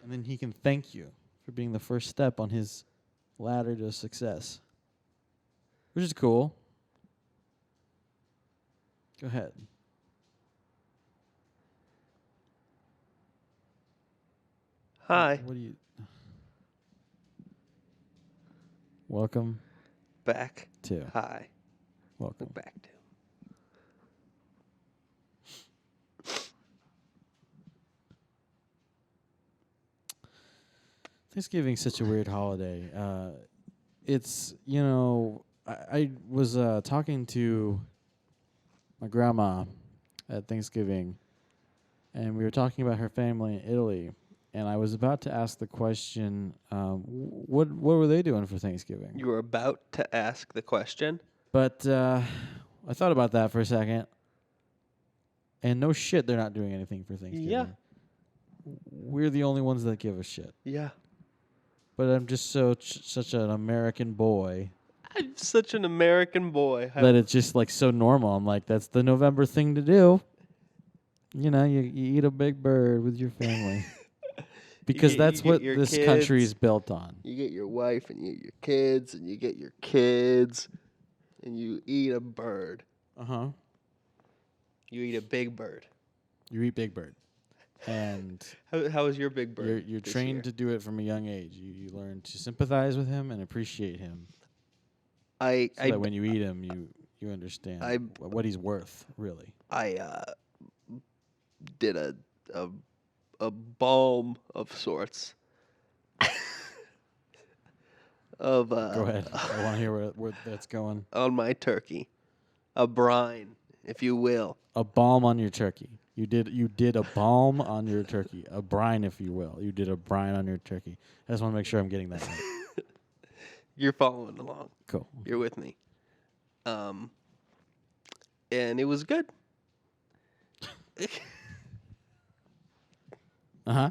And then he can thank you for being the first step on his ladder to success. Which is cool. Go ahead. Hi. What do you... Welcome Back. to... Hi. Welcome. Back to. Thanksgiving's such a weird holiday. It's, I was talking to my grandma at Thanksgiving, and we were talking about her family in Italy, and I was about to ask the question, what were they doing for Thanksgiving? You were about to ask the question? But I thought about that for a second, and no shit, they're not doing anything for Thanksgiving. Yeah. We're the only ones that give a shit. Yeah. But I'm just such an American boy I'm such an American boy. that it's just like so normal. I'm like, that's the November thing to do. You eat a big bird with your family. Because that's what this country is built on. You get your wife and you get your kids and you get your kids and you eat a bird. Uh-huh. You eat a big bird. You eat big bird. And how is your big bird? You're trained to do it from a young age. You learn to sympathize with him and appreciate him. So that when you eat him, you understand what he's worth, really. I did a balm of sorts. Go ahead. I want to hear where that's going. On my turkey, a brine, if you will. A balm on your turkey. You did a balm on your turkey. A brine, if you will. You did a brine on your turkey. I just want to make sure I'm getting that right. You're following along. Cool. You're with me. And it was good. Uh-huh.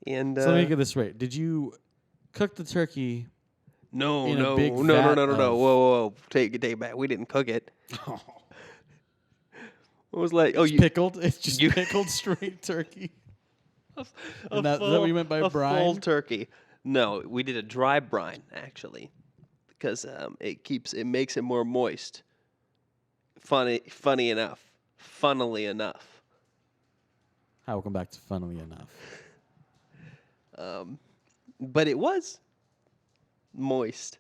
And so let me get this right. Did you cook the turkey? No. Big No. Whoa. Take it back. We didn't cook it. Oh. It was like, it's pickled. It's just pickled straight turkey. Is that what you meant by brine? A full turkey. No, we did a dry brine actually, because it makes it more moist. Funnily enough. Welcome back to funnily enough. But it was moist.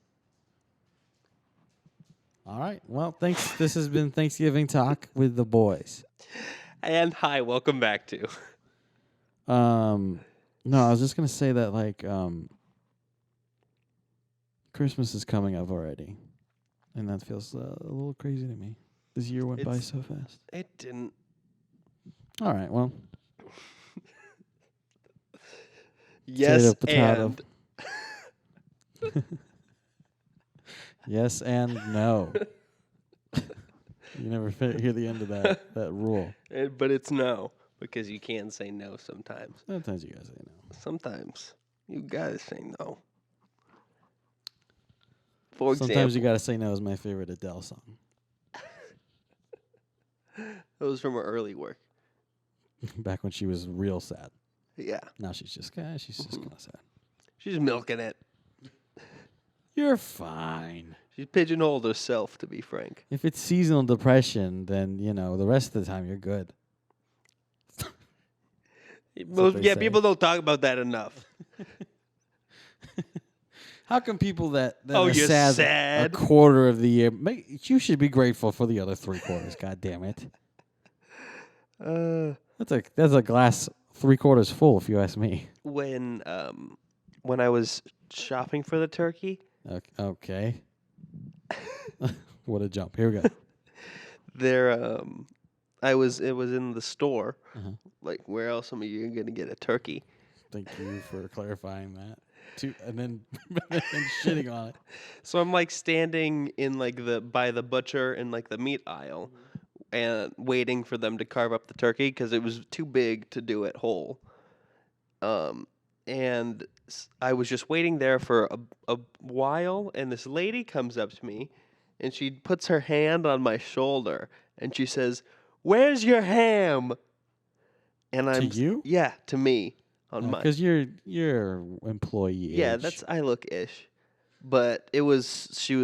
All right. Well, thanks. This has been Thanksgiving Talk with the boys. And hi, welcome back to. No, I was just gonna say that Christmas is coming up already, and that feels a little crazy to me. This year went by so fast. It didn't. All right. Well. Yes, potato, and. Yes and no. You never hear the end of that rule. But it's no, because you can say no sometimes. Sometimes you gotta say no. Sometimes you gotta say no. For example, Sometimes you gotta say no is my favorite Adele song. It was from her early work. Back when she was real sad. Yeah. Now she's just kind of sad. She's milking it. You're fine. She's pigeonholed herself, to be frank. If it's seasonal depression, then, the rest of the time you're good. People don't talk about that enough. How come people that are you're sad a quarter of the year, you should be grateful for the other 3 quarters, God damn it. That's a glass 3/4 full, if you ask me. When I was shopping for the turkey. Okay. What a jump. Here we go. It was in the store. Uh-huh. Like, where else am you going to get a turkey? Thank you for clarifying that. And then shitting on it. So I'm like standing in by the butcher in the meat aisle and waiting for them to carve up the turkey because it was too big to do it whole. And I was just waiting there for a while, and this lady comes up to me, and she puts her hand on my shoulder, and she says, "Where's your ham?" And to you? Yeah, to me. on my. Because you're employee Yeah, age. I look ish, but it was she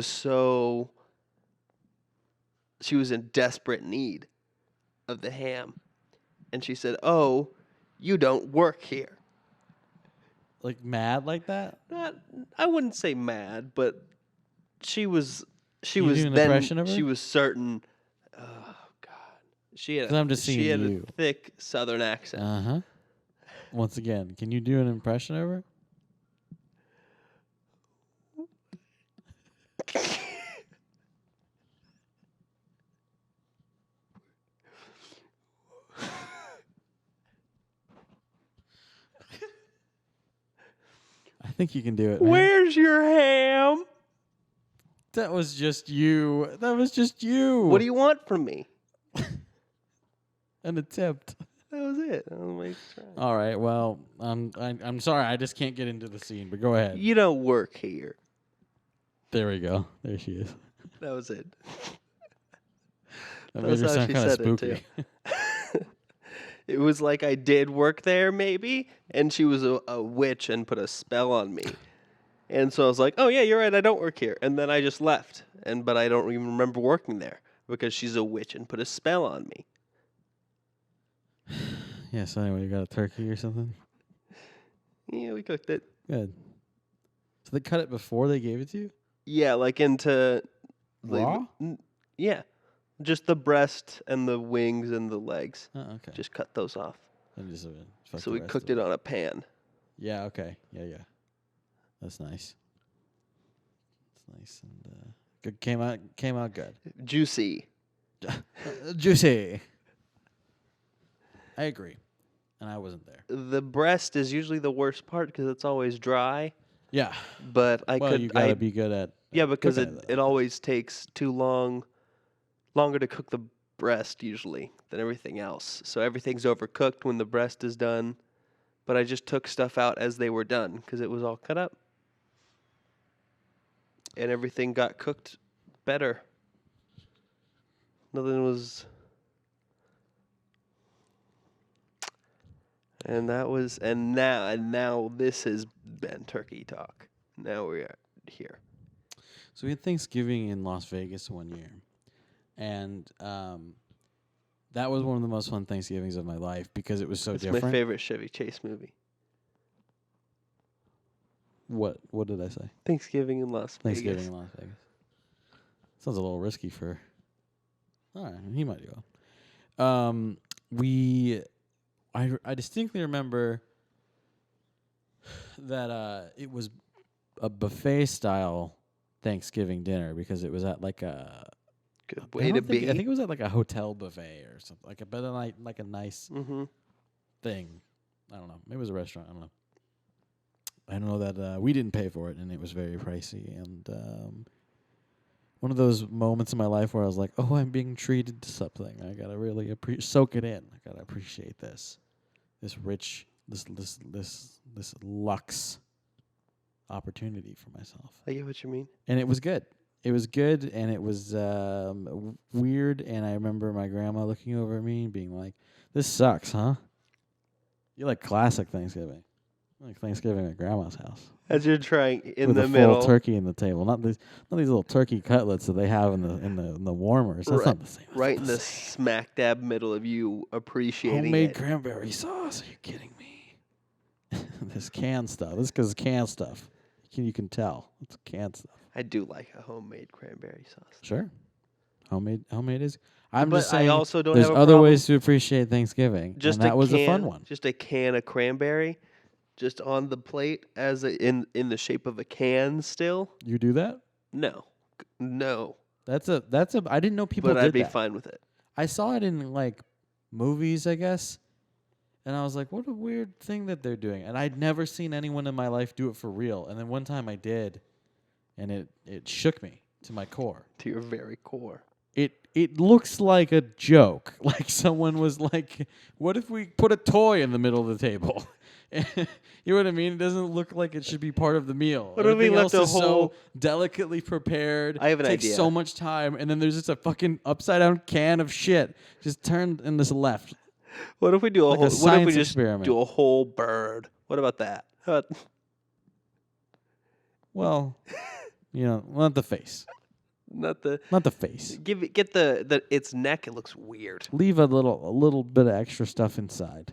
was in desperate need of the ham, and she said, "Oh, you don't work here." Like mad like that? Not, I wouldn't say mad, but she was Can you do an impression of her? she was certain. Oh God, Because I'm just she seeing had you. a thick Southern accent. Uh-huh. Once again, can you do an impression of her? I think you can do it, man. Where's your ham? That was just you. That was just you. What do you want from me? An attempt. That was it. That was my try. All right. Well, I'm sorry. I just can't get into the scene. But go ahead. You don't work here. There we go. There she is. That was it. That That's made her how sound she kind of said it, spooky. It was like I did work there, maybe, and she was a witch and put a spell on me. And so I was like, "Oh yeah, you're right. I don't work here." And then I just left. But I don't even remember working there because she's a witch and put a spell on me. Yeah. So anyway, you got a turkey or something? Yeah, we cooked it. Good. So they cut it before they gave it to you? Yeah, like into Raw? Yeah, just the breast and the wings and the legs. Oh, okay. Just cut those off. And just, fuck So the we rest cooked of it on a pan. Yeah. Okay. Yeah. Yeah. That's nice. That's nice and good. Came out good. Juicy. Juicy. I agree, and I wasn't there. The breast is usually the worst part because it's always dry. Yeah. But You gotta be good at. Yeah, because cooking it always takes longer to cook the breast usually than everything else. So everything's overcooked when the breast is done. But I just took stuff out as they were done because it was all cut up. And everything got cooked better. Nothing was. And now this has been turkey talk. Now we are here. So we had Thanksgiving in Las Vegas one year, and that was one of the most fun Thanksgivings of my life because it was so It's different. my favorite Chevy Chase movie. What did I say? Thanksgiving in Las Vegas. Thanksgiving in Las Vegas. Sounds a little risky for. All right, he might go. I distinctly remember that it was a buffet style Thanksgiving dinner because it was at like a Good way to be. I think it was at like a hotel buffet or something, like a nice Mm-hmm. thing. I don't know. Maybe it was a restaurant. I don't know. I know that we didn't pay for it, and it was very pricey. And one of those moments in my life where I was like, "Oh, I'm being treated to something. I gotta really soak it in. I gotta appreciate this rich, this luxe opportunity for myself." I get what you mean. And it was good. It was good, and it was weird. And I remember my grandma looking over at me and being like, "This sucks, huh? You like classic Thanksgiving, like Thanksgiving at grandma's house." As you're trying in with the a middle, full turkey in the table, not these little turkey cutlets that they have in the warmers. That's not the same. That's right not in the the same. smack dab middle of you appreciating Homemade it. cranberry sauce. Are you kidding me? This canned stuff. This is because it's canned stuff. You can tell it's canned stuff. I do like a homemade cranberry sauce. Sure, homemade is. I'm But just saying. I also don't there's have a other problem. ways to appreciate Thanksgiving, and that was a fun one. Just a can of cranberry, just on the plate in the shape of a can. Still, You do that? no. That's a. I didn't know people But did I'd be that. fine with it. I saw it in like movies, I guess. And I was like, what a weird thing that they're doing. And I'd never seen anyone in my life do it for real. And then one time I did, and it shook me to my core. To your very core. It looks like a joke. Like someone was like, what if we put a toy in the middle of the table? You know what I mean? It doesn't look like it should be part of the meal. What if we Everything left else a is whole- so delicately prepared. I have an takes idea. so much time, and then there's just a fucking upside down can of shit just turned and just left. What if we do a Like a whole? What if we science just experiment. do a whole bird? What about that? Well, not the face. Not the. Not the face. Get the its neck. It looks weird. Leave a little bit of extra stuff inside.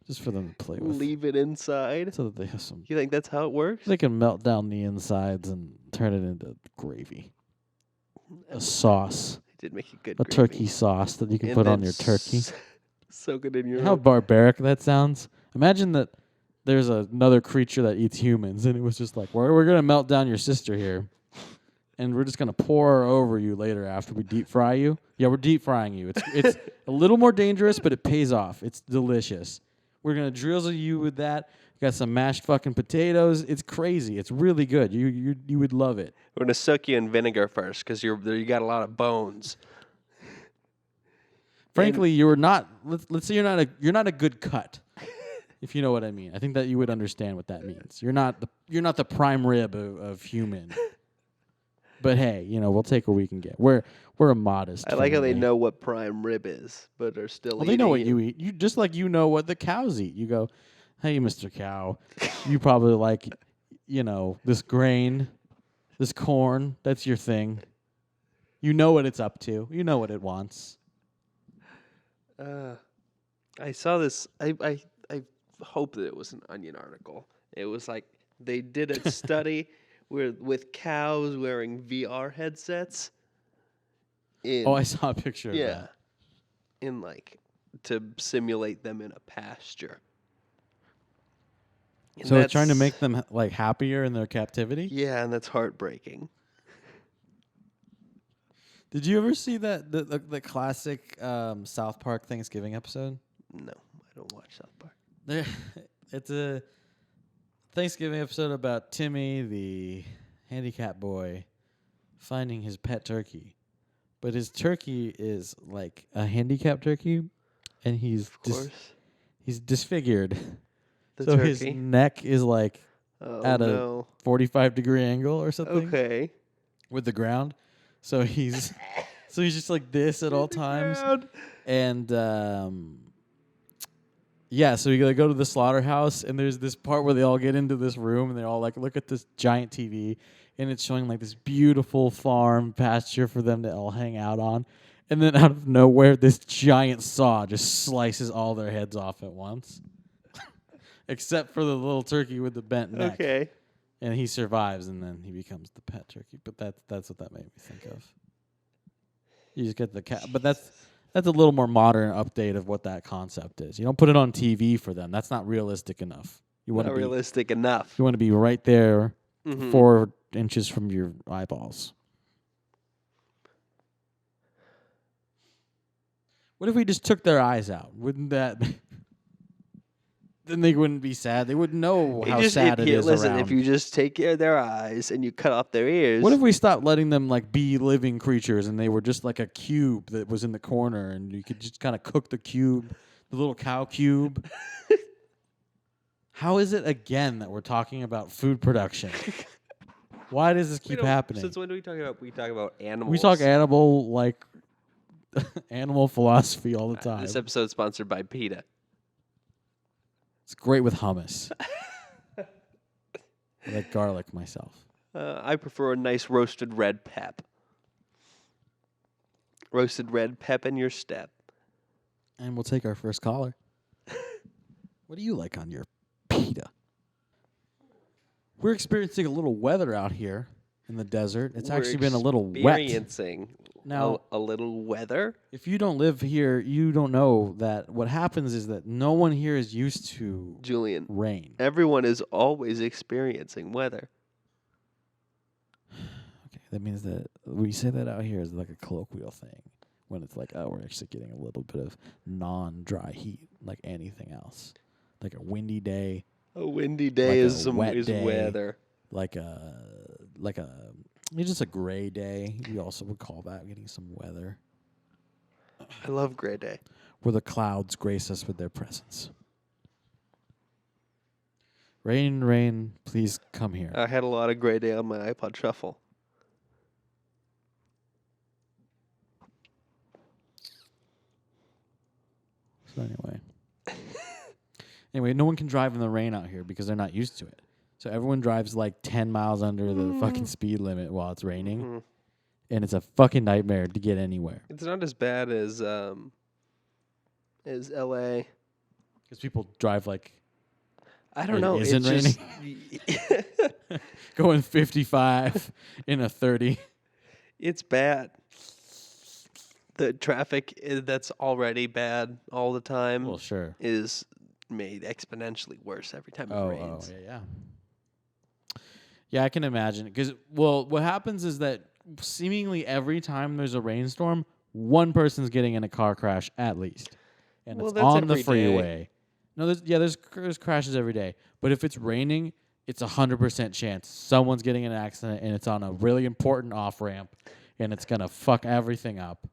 Just for them to play with. Leave it inside. So that they have some. You think that's how it works? They can melt down the insides and turn it into gravy. A sauce. It did make a good. A gravy. turkey sauce that you can put on your turkey. Soak it in your. How barbaric that sounds. Imagine that there's another creature that eats humans, and it was just like, we're going to melt down your sister here, and we're just going to pour her over you later after we deep fry you. Yeah, we're deep frying you. It's a little more dangerous, but it pays off. It's delicious. We're going to drizzle you with that. Got some mashed fucking potatoes. It's crazy. It's really good. You would love it. We're going to soak you in vinegar first because you got a lot of bones. Frankly, you're not. Let's say you're not a good cut, if you know what I mean. I think that you would understand what that means. You're not the prime rib of human. But hey, we'll take what we can get. We're a modest. I like how they family. know what prime rib is, but are still. Well, they know what you eat. You just like what the cows eat. You go, hey, Mr. Cow, you probably like, this grain, this corn. That's your thing. You know what it's up to. You know what it wants. I saw this. I hope that it was an Onion article. It was like they did a study with cows wearing VR headsets. I saw a picture of that. To simulate them in a pasture. So it's trying to make them like happier in their captivity? Yeah, and that's heartbreaking. Did you ever see that the classic South Park Thanksgiving episode? No, I don't watch South Park. It's a Thanksgiving episode about Timmy, the handicapped boy, finding his pet turkey. But his turkey is like a handicapped turkey, and he's disfigured. So turkey? His neck is like at a 45-degree angle or something. Okay. With the ground. So he's just like this at all times. And so you go to the slaughterhouse, and there's this part where they all get into this room, and they all like look at this giant TV, and it's showing like this beautiful farm pasture for them to all hang out on. And then out of nowhere, this giant saw just slices all their heads off at once. Except for the little turkey with the bent neck. Okay. And he survives, and then he becomes the pet turkey. But that's what that made me think of. You just get the cat. But that's a little more modern update of what that concept is. You don't put it on TV for them. That's not realistic enough. You want realistic enough. You want to be right there, 4 inches from your eyeballs. What if we just took their eyes out? Wouldn't that? Then they wouldn't be sad. They wouldn't know how sad it is listen, around. if you just take their eyes and you cut off their ears. What if we stopped letting them like be living creatures, and they were just like a cube that was in the corner, and you could just kind of cook the cube, the little cow cube? How is it again that we're talking about food production? Why does this keep happening? Since when do we talk about? We talk about animals. We talk animal philosophy all the time. This episode is sponsored by PETA. It's great with hummus. I like garlic myself. I prefer a nice roasted red pep. Roasted red pep in your step. And we'll take our first caller. What do you like on your pita? We're experiencing a little weather out here in the desert. It's actually been a little wet. Experiencing now a little weather. If you don't live here, you don't know that what happens is that no one here is used to rain. Everyone is always experiencing weather. Okay, that means that we say that out here is like a colloquial thing. When it's like, oh, we're actually getting a little bit of non-dry heat, like anything else. Like a windy day. A windy day is weather. It's just a gray day. We also would call that getting some weather. I love gray day. Where the clouds grace us with their presence. Rain, rain, please come here. I had a lot of gray day on my iPod Shuffle. But anyway, no one can drive in the rain out here because they're not used to it. So everyone drives like 10 miles under the fucking speed limit while it's raining. Mm-hmm. And it's a fucking nightmare to get anywhere. It's not as bad as LA. Because people drive like I don't know. Isn't raining? Going 55 in a 30. It's bad. The traffic that's already bad all the time. Well, sure. Is made exponentially worse every time it rains. Yeah. Yeah, I can imagine. Because, well, what happens is that seemingly every time there's a rainstorm, one person's getting in a car crash at least. And it's on the freeway. No, there's crashes every day. But if it's raining, it's 100% chance someone's getting in an accident and it's on a really important off-ramp and it's going to fuck everything up.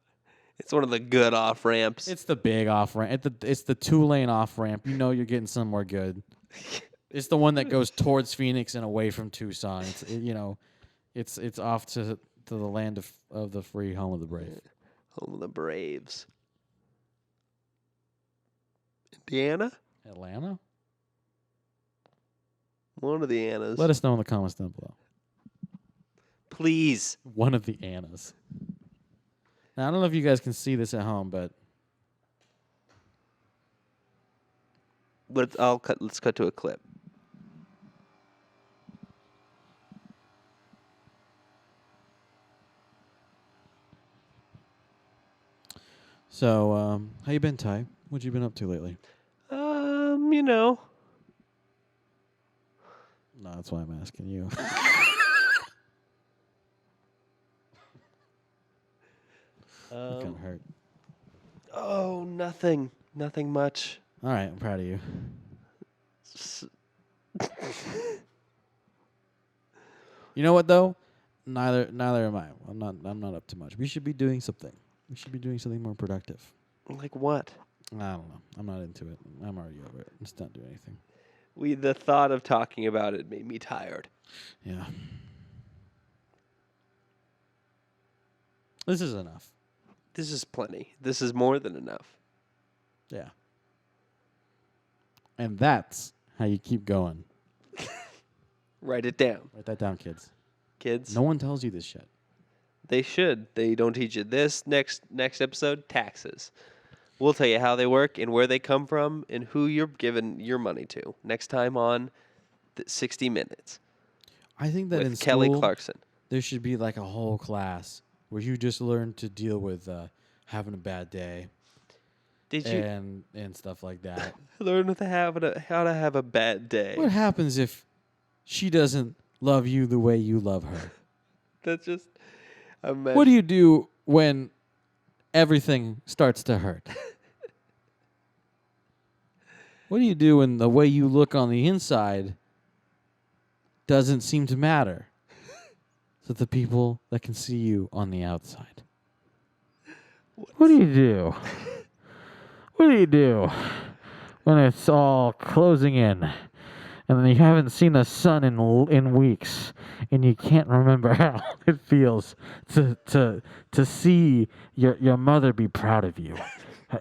It's one of the good off-ramps. It's the big off-ramp. It's the 2-lane off-ramp. You know you're getting somewhere good. It's the one that goes towards Phoenix and away from Tucson. It's off to the land of the free, home of the brave. Home of the Braves. Indiana? Atlanta? One of the Annas. Let us know in the comments down below. Please. One of the Annas. Now, I don't know if you guys can see this at home, but let's cut to a clip. So, how you been, Ty? What you been up to lately? You know. No, that's why I'm asking you. You kind of hurt. Oh, nothing. Nothing much. All right, I'm proud of you. You know what though? Neither am I. I'm not up to much. We should be doing something. We should be doing something more productive. Like what? I don't know. I'm not into it. I'm already over it. Let's not do anything. The thought of talking about it made me tired. Yeah. This is enough. This is plenty. This is more than enough. Yeah. And that's how you keep going. Write it down. Write that down, kids. Kids. No one tells you this shit. They should. They don't teach you this. Next episode, taxes. We'll tell you how they work and where they come from and who you're giving your money to. Next time on 60 Minutes. I think that with in Kelly school, Clarkson. There should be like a whole class where you just learn to deal with having a bad day. Did you and stuff like that? learn how to have a bad day? What happens if she doesn't love you the way you love her? That's just. What do you do when everything starts to hurt? What do you do when the way you look on the inside doesn't seem to matter to the people that can see you on the outside? What do you do? What do you do when it's all closing in and you haven't seen the sun in weeks and you can't remember how it feels to see your mother be proud of you?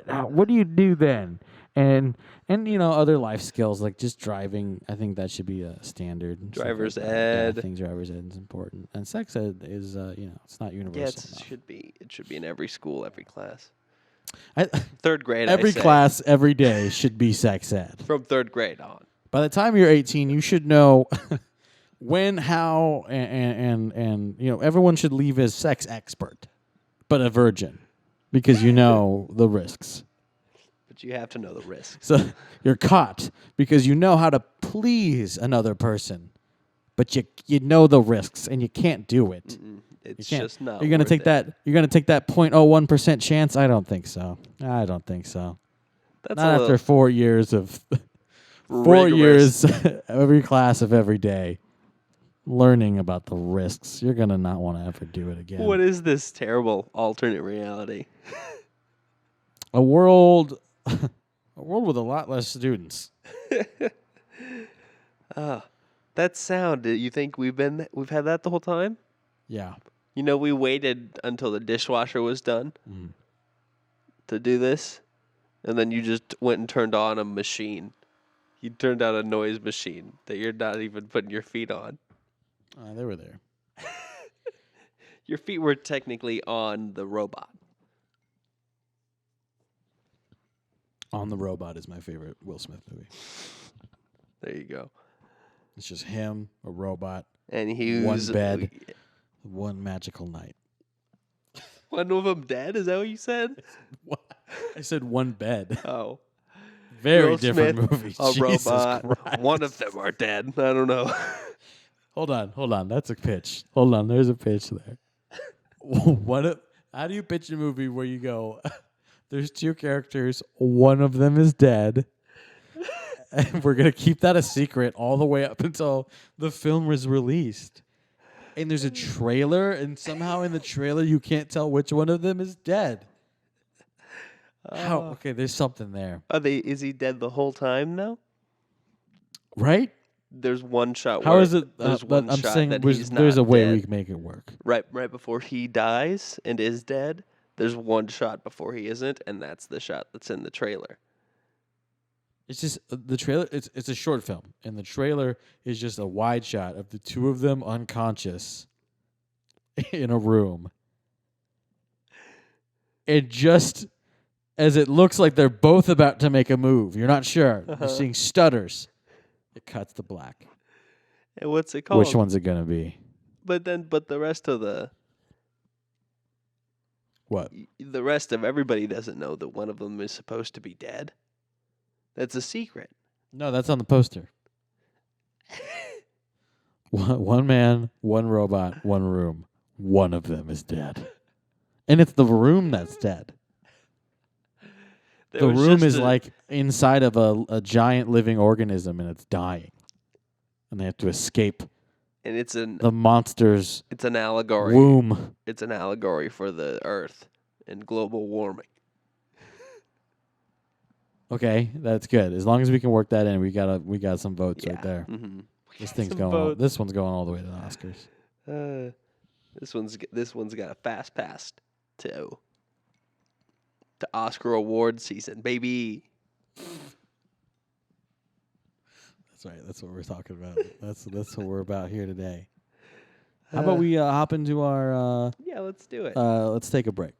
What do you do then? And other life skills like just driving. I think that should be a standard. Driver's like ed. Yeah, I think driver's ed is important, and sex ed is it's not universal. Yeah, it should be in every school, every class. 3rd grade. Every class, every day should be sex ed. From 3rd grade on. By the time you're 18, you should know when, how, and everyone should leave as sex expert, but a virgin, because you know the risks. But you have to know the risks. So you're caught because you know how to please another person, but you know the risks and you can't do it. It's just not. You're gonna take that. You're gonna take that 0.01% chance. I don't think so. That's not after 4 years of 4 years every class of every day learning about the risks. You're gonna not want to ever do it again. What is this terrible alternate reality? A world with a lot less students. That sound. You think we've had that the whole time? Yeah. We waited until the dishwasher was done to do this, And then you just went and turned on a machine. You turned on a noise machine that you're not even putting your feet on. They were there. Your feet were technically on the robot. On the Robot is my favorite Will Smith movie. There you go. It's just him, a robot, And he one was bed, one magical night. One of them dead? Is that what you said? I said one bed. Oh. Very Will different Smith, movie. A Jesus robot. Christ. One of them are dead. I don't know. Hold on. That's a pitch. Hold on. There's a pitch there. How do you pitch a movie where you go, there's two characters, one of them is dead, and we're going to keep that a secret all the way up until the film is released. And there's a trailer, and somehow in the trailer you can't tell which one of them is dead. How? Okay, there's something there. Is he dead the whole time though? Right? There's one shot. How where is it? There's But one I'm shot saying that there's, he's there's a not way dead. we can make it work. Right before he dies and is dead. There's one shot before he isn't, and that's the shot that's in the trailer. It's just the trailer. It's a short film, and the trailer is just a wide shot of the two of them unconscious in a room. It just as it looks like they're both about to make a move. You're not sure. You're seeing stutters. It cuts to black. And what's it called? Which one's it gonna be? But the rest of What? the rest of everybody doesn't know that one of them is supposed to be dead. That's a secret. No, that's on the poster. One man, one robot, one room. One of them is dead. And it's the room that's dead. The room is like inside of a giant living organism, and it's dying. And they have to escape and it's the monster's an allegory. womb. It's an allegory for the Earth and global warming. Okay, that's good. As long as we can work that in, we got some votes right there. Mm-hmm. This one's going all the way to the Oscars. This one's got a fast pass to Oscar award season, baby. That's right. That's what we're talking about. That's what we're about here today. How about we hop into our? Yeah, let's do it. Let's take a break.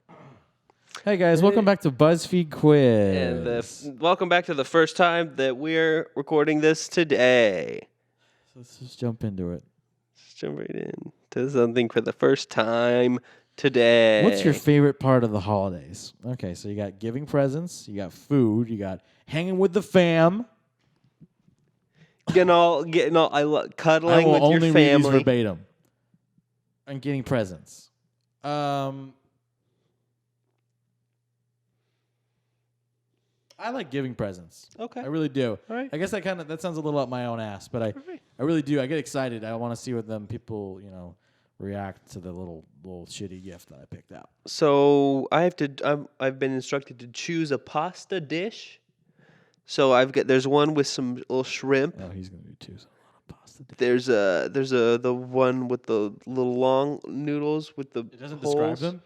Hey guys, welcome back to BuzzFeed Quiz. And welcome back to the first time that we're recording this today. So let's just jump into it. Let's jump right in to something for the first time today. What's your favorite part of the holidays? Okay, so you got giving presents, you got food, you got hanging with the fam. Getting all cuddling I will with only your read these family. verbatim. And getting presents. I like giving presents. Okay. I really do. All right. I guess that sounds a little up my own ass, but I really do. I get excited. I want to see what people, react to the little shitty gift that I picked out. So I've been instructed to choose a pasta dish. So there's one with some little shrimp. Oh, he's gonna be choosing a lot of pasta dish. There's the one with the little long noodles with the It doesn't holes, describe them.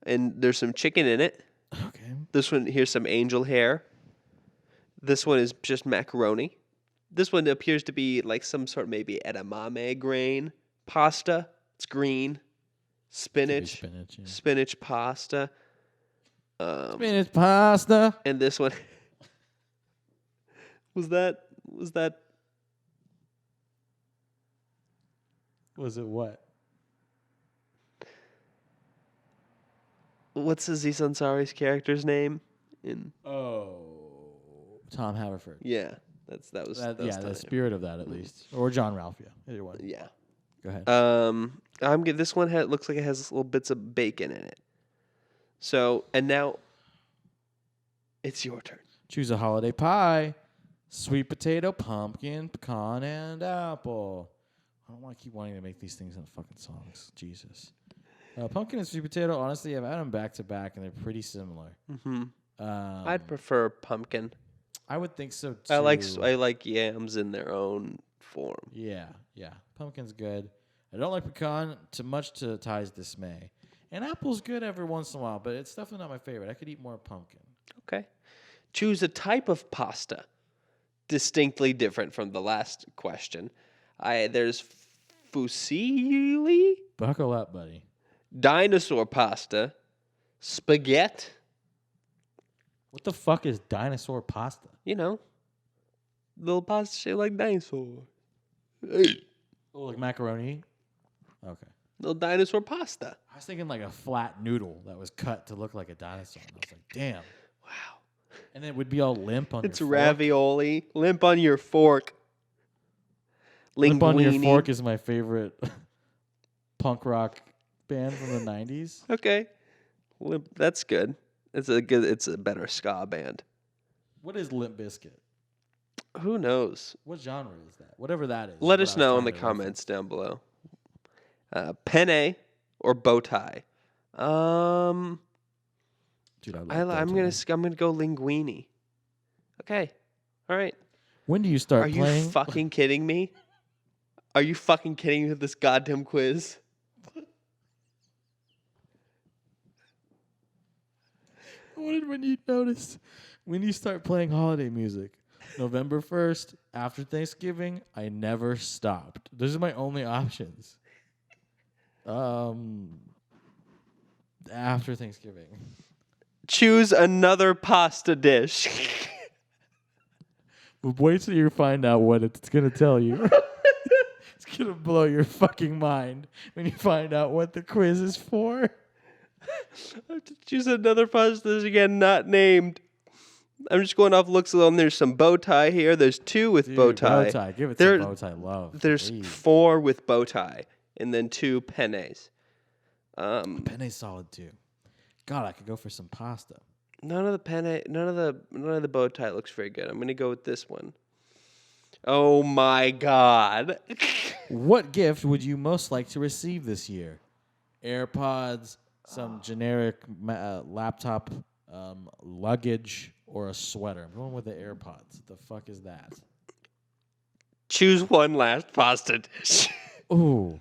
and there's some chicken in it. Okay. This one, here's some angel hair. This one is just macaroni. This one appears to be like some sort of maybe edamame grain pasta. It's green. Spinach. Spinach, yeah. Spinach pasta. Spinach pasta. And this one was that Was it what? what's Aziz Ansari's character's name? Tom Haverford. Yeah, that was the spirit of that at least, or John Ralphia. Either one. Yeah. Go ahead. This one looks like it has little bits of bacon in it. So, and now it's your turn. Choose a holiday pie: sweet potato, pumpkin, pecan, and apple. I don't want to keep wanting to make these things in fucking songs. Jesus. Pumpkin and sweet potato. Honestly, I've had them back to back, and they're pretty similar. Mm-hmm. I'd prefer pumpkin. I would think so too. I like yams in their own form. Yeah. Pumpkin's good. I don't like pecan too much to Ty's dismay. And apple's good every once in a while, but it's definitely not my favorite. I could eat more pumpkin. Okay. Choose a type of pasta. Distinctly different from the last question. There's fusilli, Buckle up, buddy. dinosaur pasta, spaghetti. What the fuck is dinosaur pasta? You know, little pasta shaped like dinosaur. Oh, like macaroni? Okay. Little dinosaur pasta. I was thinking like a flat noodle that was cut to look like a dinosaur. And I was like, damn. Wow. And then it would be all limp on It's your fork. ravioli. Limp on your fork. Limp on Your Linguine. Fork is my favorite punk rock band from the 90s. Okay. Limp. That's good. It's a better ska band. What is Limp Bizkit? Who knows? What genre is that? Whatever that is. Let what us I was know in trying the to comments down below. Penne or bow tie? Dude, I love I'm bow tie. gonna go linguine. Okay. All right. When do you start Are playing? you fucking kidding me? Are you fucking kidding me with this goddamn quiz? When you notice when you start playing holiday music? November 1st, after Thanksgiving, I never stopped. Those are my only options. After Thanksgiving. Choose another pasta dish. But wait till you find out what it's going to tell you. It's going to blow your fucking mind when you find out what the quiz is for. Choose another pasta dish again, not named. I'm just going off looks alone. There's some bow tie here. There's 2 with bow tie. Bow tie. Give it There- some bow tie love. There's Please. 4 with bow tie, and then 2 pennes. Penne's solid too. God, I could go for some pasta. None of the bow tie looks very good. I'm gonna go with this one. Oh my god! What gift would you most like to receive this year? AirPods, some generic laptop, luggage, or a sweater? I'm going with the AirPods. The fuck is that? Choose one last pasta dish. Ooh.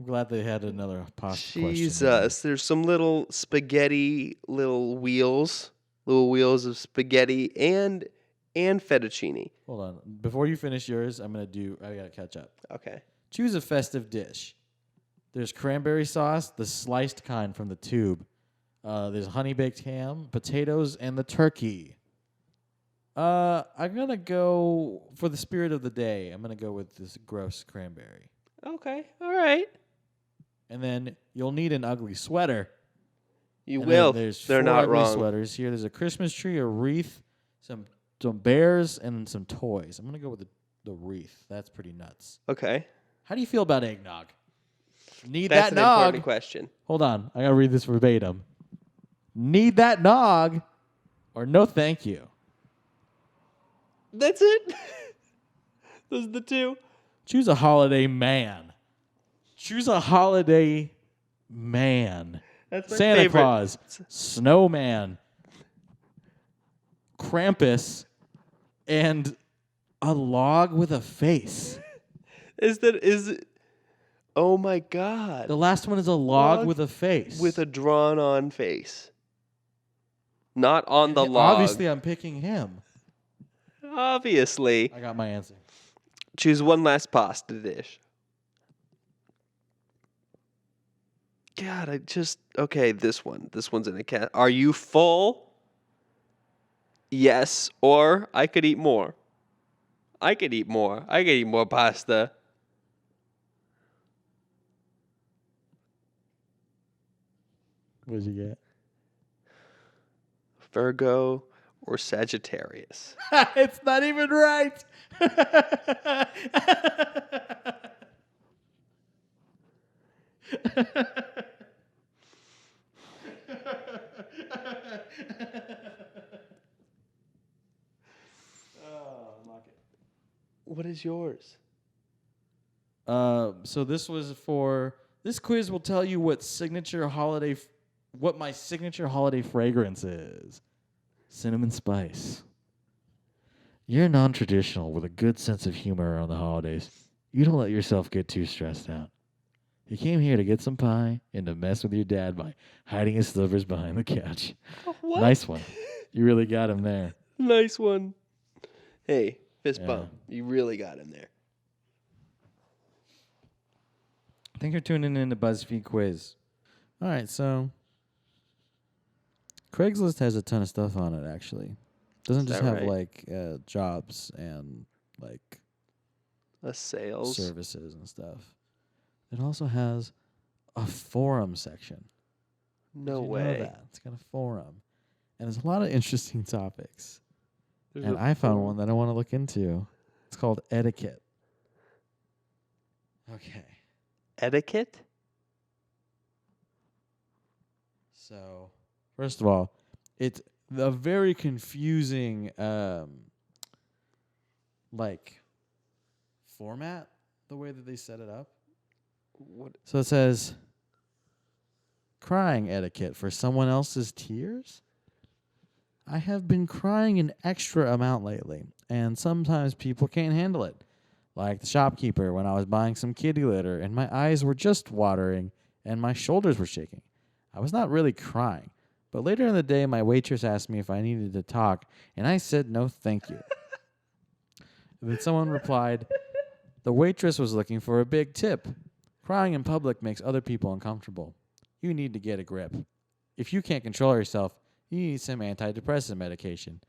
I'm glad they had another pasta question. Jesus, there's some little spaghetti, little wheels of spaghetti and fettuccine. Hold on. Before you finish yours, I gotta catch up. Okay. Choose a festive dish. There's cranberry sauce, the sliced kind from the tube. There's honey baked ham, potatoes, and the turkey. I'm gonna go for the spirit of the day. I'm gonna go with this gross cranberry. Okay. All right. And then you'll need an ugly sweater. You And then will. There's They're 4 not ugly wrong. sweaters here. There's a Christmas tree, a wreath, some bears, and some toys. I'm gonna go with the wreath. That's pretty nuts. Okay. How do you feel about eggnog? Need That's that an nog? important question. Hold on, I gotta read this verbatim. Need that nog, or no thank you. That's it. Those are the 2. Choose a holiday man. Choose a holiday man. That's my Santa favorite. Claus, snowman, Krampus, and a log with a face. Is it? Oh my god! The last one is a log Log with a face. With a drawn-on face. Not on the Yeah, log. obviously, I'm picking him. Obviously. I got my answer. Choose one last pasta dish. God, okay, this one. This one's in a cat. Are you full? Yes, or I could eat more. I could eat more. I could eat more pasta. What'd you get? Virgo or Sagittarius? It's not even right. What is yours? So this quiz will tell you what my signature holiday fragrance is. Cinnamon spice. You're non-traditional with a good sense of humor around the holidays. You don't let yourself get too stressed out. You came here to get some pie and to mess with your dad by hiding his slivers behind the couch. What? Nice one. You really got him there. Nice one. Hey, fist Yeah. bump. You really got in there. I think you're tuning in to BuzzFeed quiz. All right, so Craigslist has a ton of stuff on it. Actually, doesn't Is just that have right? like jobs and like A sales. services and stuff. It also has a forum section. No Did you way. know that? It's got a forum, and there's a lot of interesting topics. There's And a I found forum. one that I want to look into. It's called etiquette. Okay. Etiquette? So, first of all, it's a very confusing like format, the way that they set it up. What? So it says crying etiquette for someone else's tears. I have been crying an extra amount lately, and sometimes people can't handle it. Like the shopkeeper when I was buying some kitty litter and my eyes were just watering and my shoulders were shaking. I was not really crying, but later in the day my waitress asked me if I needed to talk, and I said no thank you. Then someone replied, the waitress was looking for a big tip. Crying in public makes other people uncomfortable. You need to get a grip. If you can't control yourself, you need some antidepressant medication.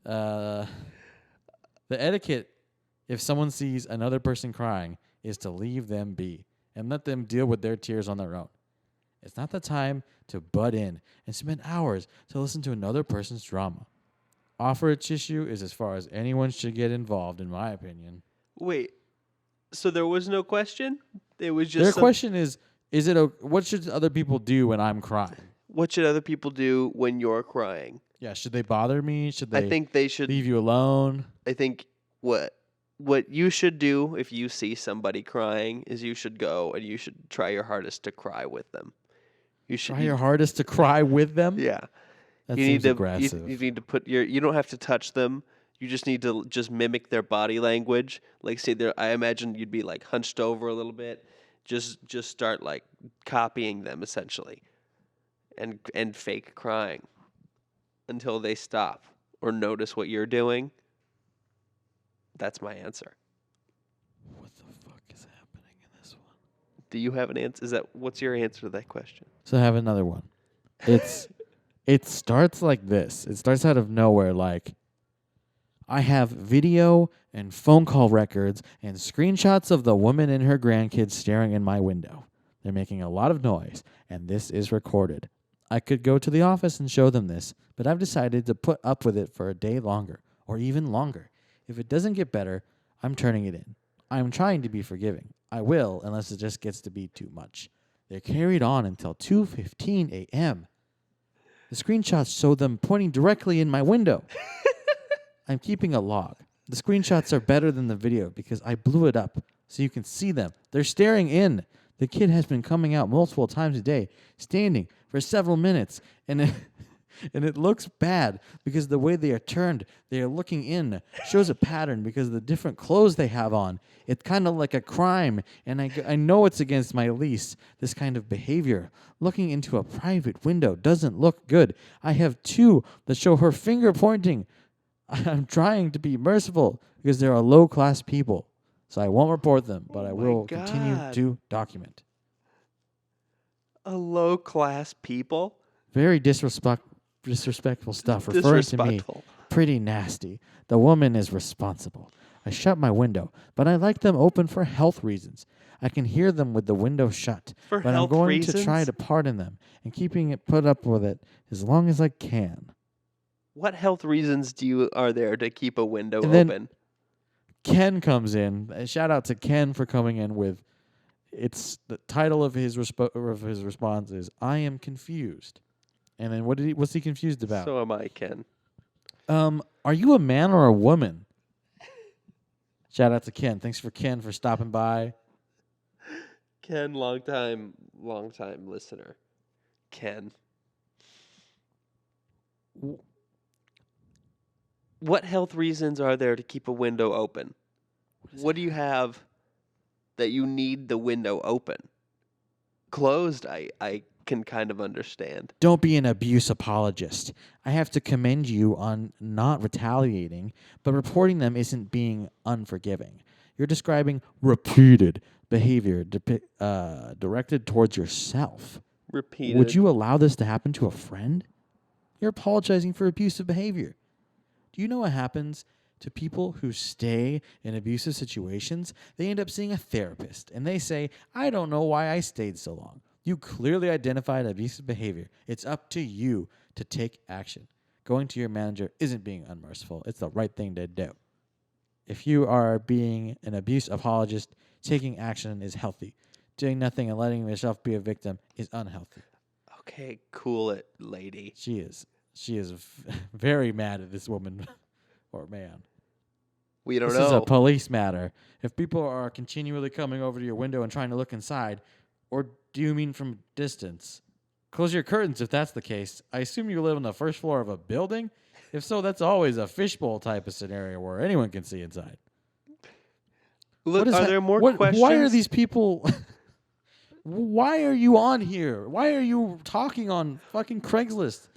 The etiquette, if someone sees another person crying, is to leave them be and let them deal with their tears on their own. It's not the time to butt in and spend hours to listen to another person's drama. Offer a tissue is as far as anyone should get involved, in my opinion. Wait. So there was no question? It was just Their question is what should other people do when I'm crying? what should other people do when you're crying? Yeah, should they bother me? Should I they think they should. leave you alone? I think what you should do if you see somebody crying is you should go and you should try your hardest to cry with them. You should Try your hardest to cry with them? Yeah. That you seems need to aggressive. you need to put your you don't have to touch them. You just need to just mimic their body language. Like say I imagine you'd be like hunched over a little bit. Just start like copying them essentially. And fake crying until they stop or notice what you're doing. That's my answer. What the fuck is happening in this one? Do you have an answer? What's your answer to that question? So I have another one. It starts like this. It starts out of nowhere like, I have video and phone call records and screenshots of the woman and her grandkids staring in my window. They're making a lot of noise, and this is recorded. I could go to the office and show them this, but I've decided to put up with it for a day longer, or even longer. If it doesn't get better, I'm turning it in. I'm trying to be forgiving. I will, unless it just gets to be too much. They're carried on until 2:15 a.m. The screenshots show them pointing directly in my window. I'm keeping a log. The screenshots are better than the video because I blew it up so you can see them. They're staring in. The kid has been coming out multiple times a day, standing for several minutes, and it looks bad because the way they are turned, they are looking in, shows a pattern because of the different clothes they have on. It's kind of like a crime, and I know it's against my lease, this kind of behavior. Looking into a private window doesn't look good. I have two that show her finger pointing. I'm trying to be merciful because they're a low-class people. So I won't report them, but I will continue God. to document. A low class people? Very disrespectful stuff, referring to me. Disrespectful. Pretty nasty. The woman is responsible. I shut my window, but I like them open for health reasons. I can hear them with the window shut, For but I'm health going reasons? to try to pardon them and keeping it put up with it as long as I can. What health reasons are there to keep a window And then- open? Ken comes in. Shout out to Ken for coming in with. It's the title of his response is "I am confused," and then what's he confused about? So am I, Ken. Are you a man or a woman? Shout out to Ken. Thanks for Ken for stopping by. Ken, long time listener. Ken. What health reasons are there to keep a window open? What do you have that you need the window open? Closed, I can kind of understand. Don't be an abuse apologist. I have to commend you on not retaliating, but reporting them isn't being unforgiving. You're describing repeated behavior directed towards yourself. Repeated. Would you allow this to happen to a friend? You're apologizing for abusive behavior. Do you know what happens to people who stay in abusive situations? They end up seeing a therapist, and they say, I don't know why I stayed so long. You clearly identified abusive behavior. It's up to you to take action. Going to your manager isn't being unmerciful. It's the right thing to do. If you are being an abuse apologist, taking action is healthy. Doing nothing and letting yourself be a victim is unhealthy. Okay, cool it, lady. She is very mad at this woman or man. We don't This know. is a police matter. If people are continually coming over to your window and trying to look inside, or do you mean from distance? Close your curtains if that's the case. I assume you live on the first floor of a building? If so, that's always a fishbowl type of scenario where anyone can see inside. Look, are there more questions? Why are these people... Why are you on here? Why are you talking on fucking Craigslist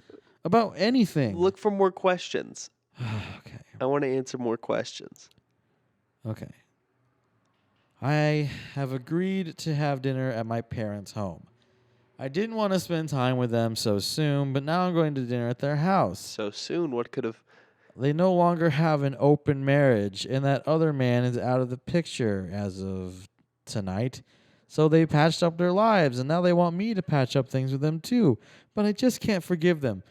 about anything? Look for more questions. Okay. I want to answer more questions. Okay. I have agreed to have dinner at my parents' home. I didn't want to spend time with them so soon, but now I'm going to dinner at their house. So soon, what could have... They no longer have an open marriage, and that other man is out of the picture as of tonight. So they patched up their lives, and now they want me to patch up things with them too. But I just can't forgive them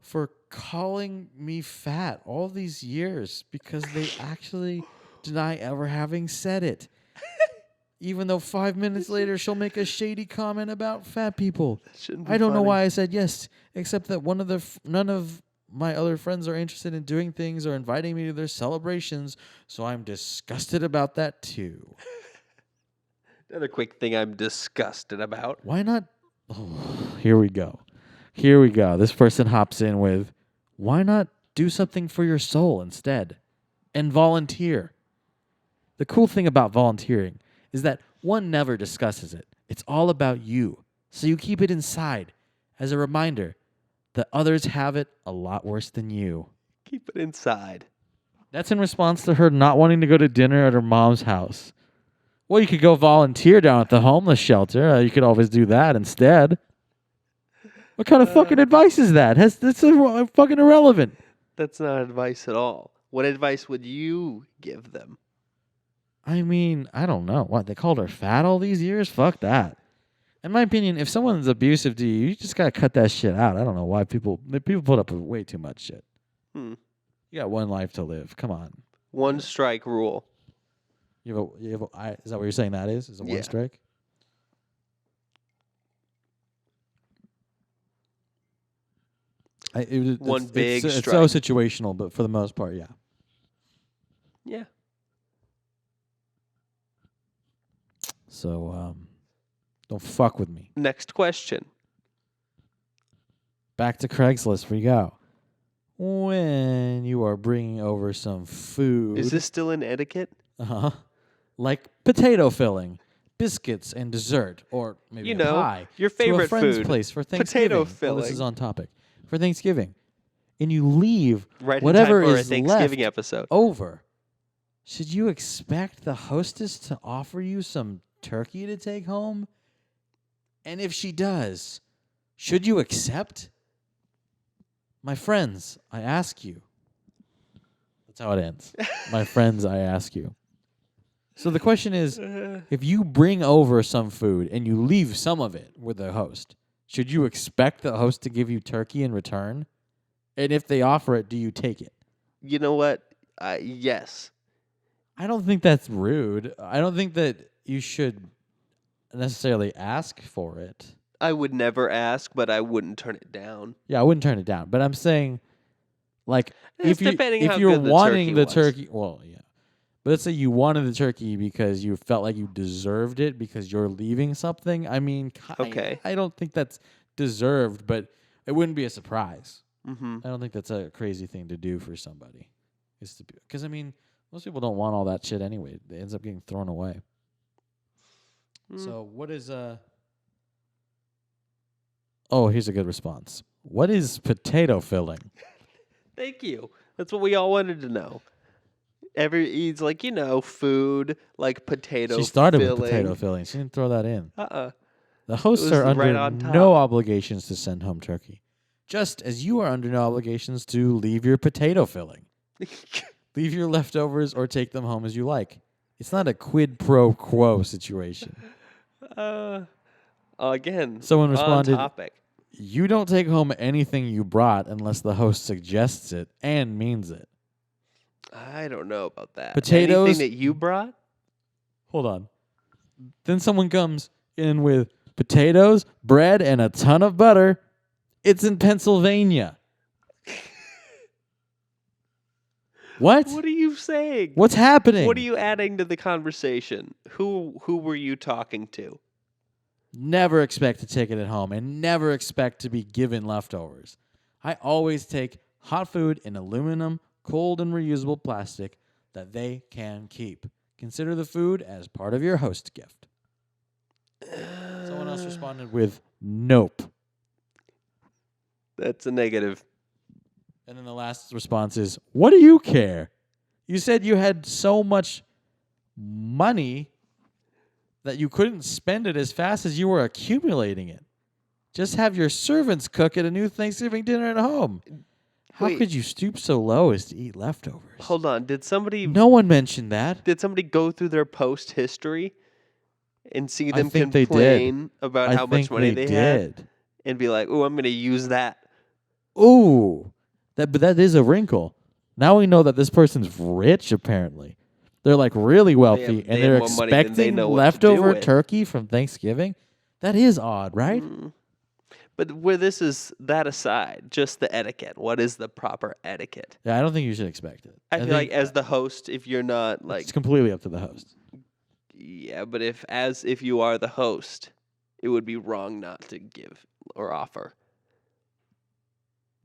for calling me fat all these years because they actually deny ever having said it. Even though 5 minutes later she'll make a shady comment about fat people. I don't know why I said yes, except that none of my other friends are interested in doing things or inviting me to their celebrations, so I'm disgusted about that too. Another quick thing I'm disgusted about. Why not? Oh, here we go. This person hops in with, why not do something for your soul instead and volunteer? The cool thing about volunteering is that one never discusses it. It's all about you. So you keep it inside as a reminder that others have it a lot worse than you. Keep it inside. That's in response to her not wanting to go to dinner at her mom's house. Well, you could go volunteer down at the homeless shelter. You could always do that instead. What kind of fucking advice is that? That's fucking irrelevant. That's not advice at all. What advice would you give them? I mean, I don't know. What, they called her fat all these years? Fuck that. In my opinion, if someone's abusive to you, you just gotta cut that shit out. I don't know why people put up with way too much shit. You got one life to live. Come on. One strike rule. Is that what you're saying that is? Is it one strike? It's so situational, but for the most part, yeah. Yeah. So, don't fuck with me. Next question. Back to Craigslist we go. When you are bringing over some food... Is this still in etiquette? Uh-huh. Like potato filling, biscuits, and dessert, or maybe a pie. Your favorite to a friend's food. place for Thanksgiving. Potato filling. Well, this is on topic. For Thanksgiving. And you leave Right whatever in time for is a Thanksgiving left episode. over. Should you expect the hostess to offer you some turkey to take home? And if she does, should you accept? My friends, I ask you. That's how it ends. My friends, I ask you. So the question is, if you bring over some food and you leave some of it with the host, should you expect the host to give you turkey in return? And if they offer it, do you take it? You know what? Yes. I don't think that's rude. I don't think that you should necessarily ask for it. I would never ask, but I wouldn't turn it down. Yeah, I wouldn't turn it down. But I'm saying, like, It's depending how if you're good the wanting the turkey turkey, well, yeah. But let's say you wanted the turkey because you felt like you deserved it because you're leaving something. I mean, Okay. I don't think that's deserved, but it wouldn't be a surprise. Mm-hmm. I don't think that's a crazy thing to do for somebody. Because, I mean, most people don't want all that shit anyway. It ends up getting thrown away. So what is Oh, here's a good response. What is potato filling? Thank you. That's what we all wanted to know. He's like, food, like potato She started filling. with potato filling. She didn't throw that in. The hosts was are under right on top. no obligations to send home turkey, just as you are under no obligations to leave your potato filling. Leave your leftovers or take them home as you like. It's not a quid pro quo situation. Again, Someone responded, on topic. You don't take home anything you brought unless the host suggests it and means it. I don't know about that. Potatoes. Anything that you brought? Hold on. Then someone comes in with potatoes, bread, and a ton of butter. It's in Pennsylvania. What? What are you saying? What's happening? What are you adding to the conversation? Who were you talking to? Never expect to take it at home and never expect to be given leftovers. I always take hot food in aluminum, cold and reusable plastic that they can keep. Consider the food as part of your host gift. Someone else responded with, nope. That's a negative. And then the last response is, what do you care? You said you had so much money that you couldn't spend it as fast as you were accumulating it. Just have your servants cook at a new Thanksgiving dinner at home. How Wait. could you stoop so low as to eat leftovers? Hold on. Did somebody No one mentioned that. Did somebody go through their post history and see them think they complain about I how much think money they they had did. and be like, "Oh, I'm going to use that." Ooh, but that is a wrinkle. Now we know that this person's rich, apparently. They're like really wealthy, they and they're have more money than they expecting know what to do leftover with. turkey from Thanksgiving. That is odd, right? But where this is that aside, just the etiquette. What is the proper etiquette? Yeah, I don't think you should expect it. I feel think like as the host, if you're not like, it's completely up to the host. yeah, but if you are the host, it would be wrong not to give or offer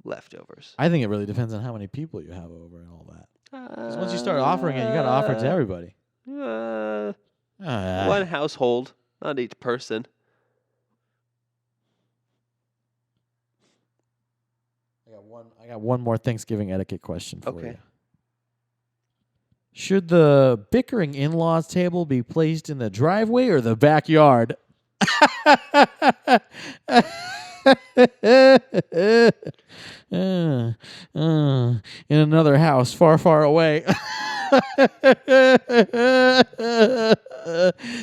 leftovers. I think it really depends on how many people you have over and all that. Because once you start offering it, you got to offer it to everybody. One household, not each person. I got one more Thanksgiving etiquette question for Okay. you. Should the bickering in-laws table be placed in the driveway or the backyard? In another house far, far away.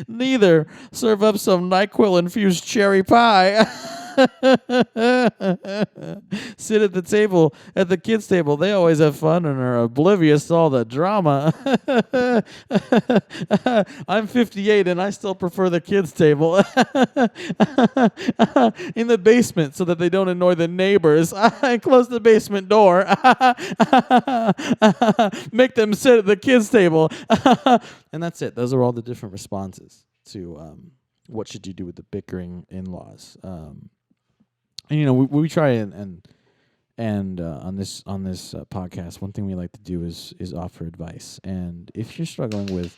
Neither. Serve up some NyQuil-infused cherry pie. Sit at the table, at the kids' table. They always have fun and are oblivious to all the drama. I'm 58 and I still prefer the kids' table. In the basement so that they don't annoy the neighbors. I close the basement door. Make them sit at the kids' table. And that's it. Those are all the different responses to what should you do with the bickering in-laws. And we try and on this podcast, one thing we like to do is offer advice. And if you're struggling with